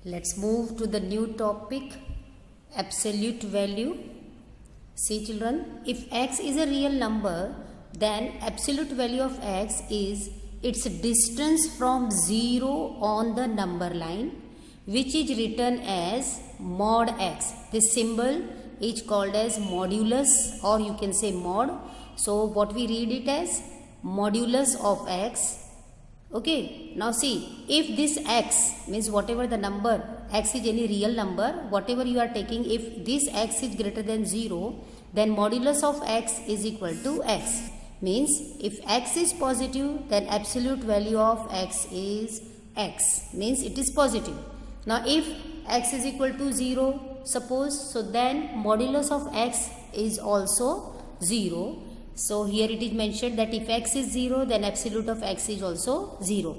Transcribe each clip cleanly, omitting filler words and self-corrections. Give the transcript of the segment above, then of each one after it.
Let's move to the new topic, absolute value. See children, if x is a real number, then absolute value of x is its distance from 0 on the number line, which is written as mod x. This symbol is called as modulus, or you can say mod. So what we read it as modulus of x. Okay, now see, if this x means whatever the number, x is any real number, whatever you are taking, if this x is greater than 0, then modulus of x is equal to x. Means if x is positive, then absolute value of x is x. Means it is positive. Now if x is equal to 0, suppose, so then modulus of x is also 0. So here it is mentioned that if x is 0, then absolute of x is also 0.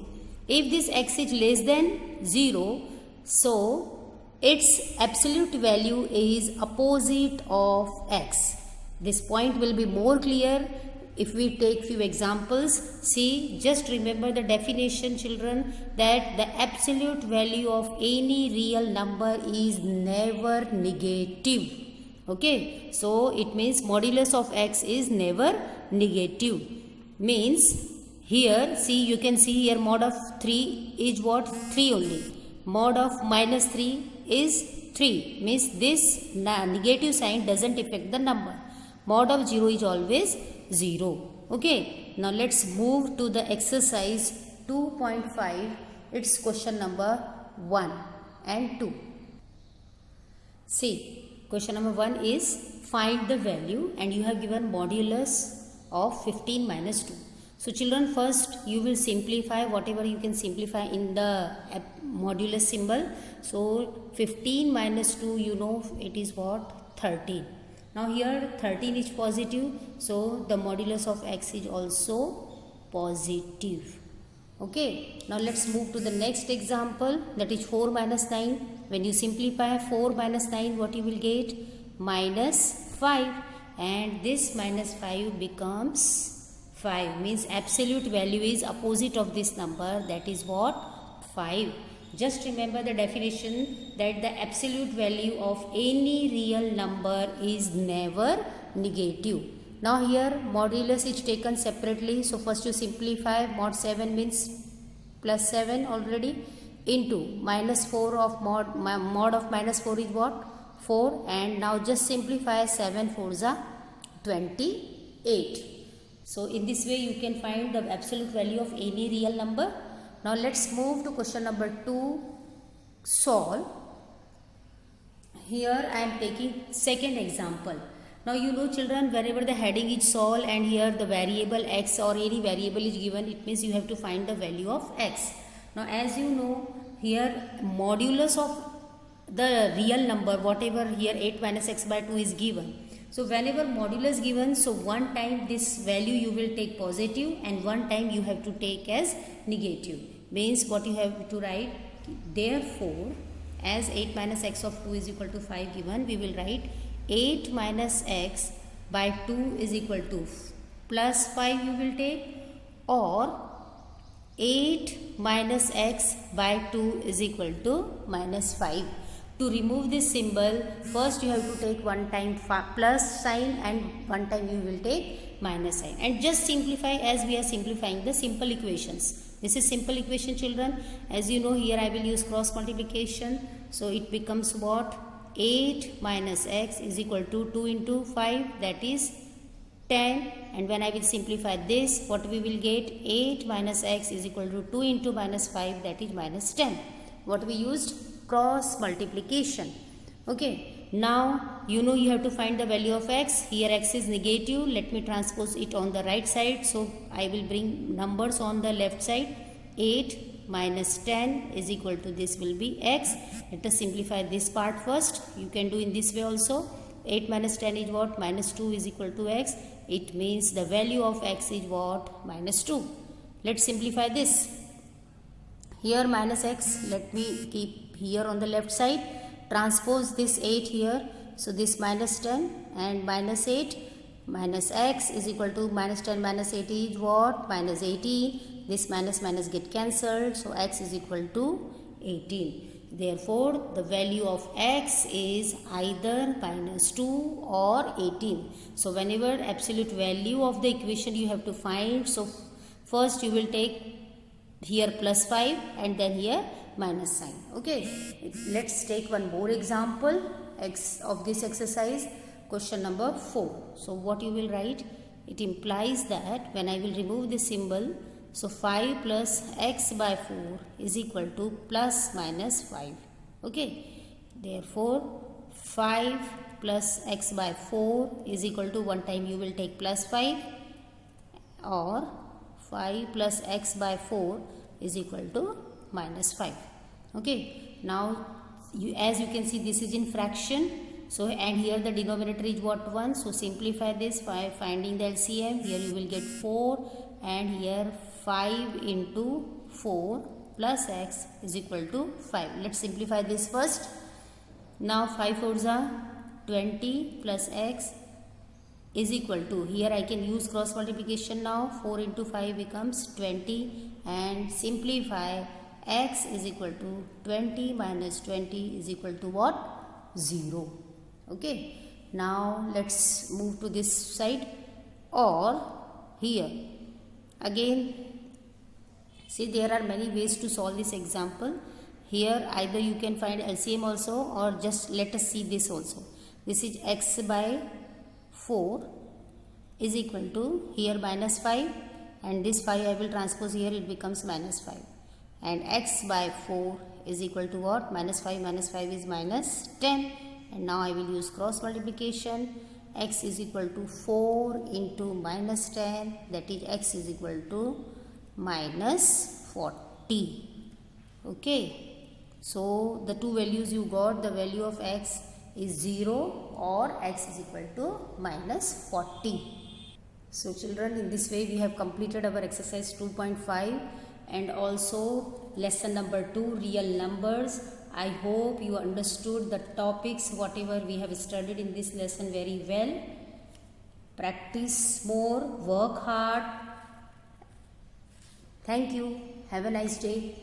If this x is less than 0, so its absolute value is opposite of x. This point will be more clear if we take few examples. See, just remember the definition children, that the absolute value of any real number is never negative. Okay, so it means modulus of x is never negative. Means here, see, you can see here mod of 3 is what? 3 only. Mod of minus 3 is 3. Means this negative sign doesn't affect the number. Mod of 0 is always 0. Okay, now let's move to the exercise 2.5. It's question number 1 and 2. See. Question number 1 is find the value, and you have given modulus of 15 minus 2. So children, first you will simplify whatever you can simplify in the modulus symbol. So 15 minus 2, you know it is what? 13. Now here 13 is positive, so the modulus of x is also positive. Okay, now let's move to the next example, that is 4 minus 9. When you simplify 4 minus 9, what you will get? Minus 5. And this minus 5 becomes 5. Means absolute value is opposite of this number, that is what? 5. Just remember the definition, that the absolute value of any real number is never negative. Now here modulus is taken separately. So first you simplify. Mod 7 means plus 7 already, into minus 4 of mod of minus 4 is what? 4. And now just simplify. 7 4s are 28. So in this way you can find the absolute value of any real number. Now let's move to question number 2. Solve. Here I am taking second example. Now you know children, wherever the heading is solve and here the variable x or any variable is given, it means you have to find the value of x. Now as you know, here modulus of the real number, whatever here 8 minus x by 2 is given. So whenever modulus given, so one time this value you will take positive and one time you have to take as negative. Means what you have to write, therefore as 8 minus x of 2 is equal to 5 given, we will write 8 minus x by 2 is equal to plus 5 you will take, or 8 minus x by 2 is equal to minus 5. To remove this symbol, first you have to take one time plus sign and one time you will take minus sign. And just simplify as we are simplifying the simple equations. This is simple equation children. As you know, here I will use cross multiplication. So it becomes what? 8 minus x is equal to 2 into 5, that is 10. And when I will simplify this, what we will get? 8 minus x is equal to 2 into minus 5, that is minus 10. What we used? Cross multiplication. Okay. Now you know you have to find the value of x. Here x is negative. Let me transpose it on the right side. So I will bring numbers on the left side. 8 minus 10 is equal to, this will be x. Let us simplify this part first. You can do in this way also. 8 minus 10 is what? Minus 2 is equal to x. It means the value of x is what? Minus 2. Let's simplify this. Here minus x, let me keep here on the left side. Transpose this 8 here. So this minus 10 and minus 8 minus x is equal to minus 10 minus 8 is what? Minus 18. this minus minus get cancelled, so x is equal to 18. Therefore, the value of x is either minus 2 or 18. So, whenever absolute value of the equation you have to find, so first you will take here plus 5 and then here minus sign. Okay, let's take one more example of this exercise, question number 4. So, what you will write? It implies that when I will remove this symbol, so 5 plus x by 4 is equal to plus minus 5. Okay. Therefore, 5 plus x by 4 is equal to, one time you will take plus 5, or 5 plus x by 4 is equal to minus 5. Okay. Now, as you can see, this is in fraction. So, and here the denominator is what, 1. So, simplify this by finding the LCM. Here you will get 4, and here 5 into 4 plus x is equal to 5. Let's simplify this first. Now 5 4s are 20 plus x is equal to, here I can use cross multiplication now, 4 into 5 becomes 20, and simplify x is equal to 20 minus 20 is equal to what? 0. Okay. Now let's move to this side, or here again. See, there are many ways to solve this example. Here either you can find LCM also, or just let us see this also. This is x by 4 is equal to, here minus 5, and this 5 I will transpose here, it becomes minus 5. And x by 4 is equal to what? Minus 5 is minus 10. And now I will use cross multiplication. X is equal to 4 into minus 10, that is x is equal to minus 40. Okay. So, the two values you got, the value of x is 0 or x is equal to minus 40. So, children, in this way we have completed our exercise 2.5 and also lesson number 2, real numbers. I hope you understood the topics whatever we have studied in this lesson very well. Practice more, work hard. Thank you. Have a nice day.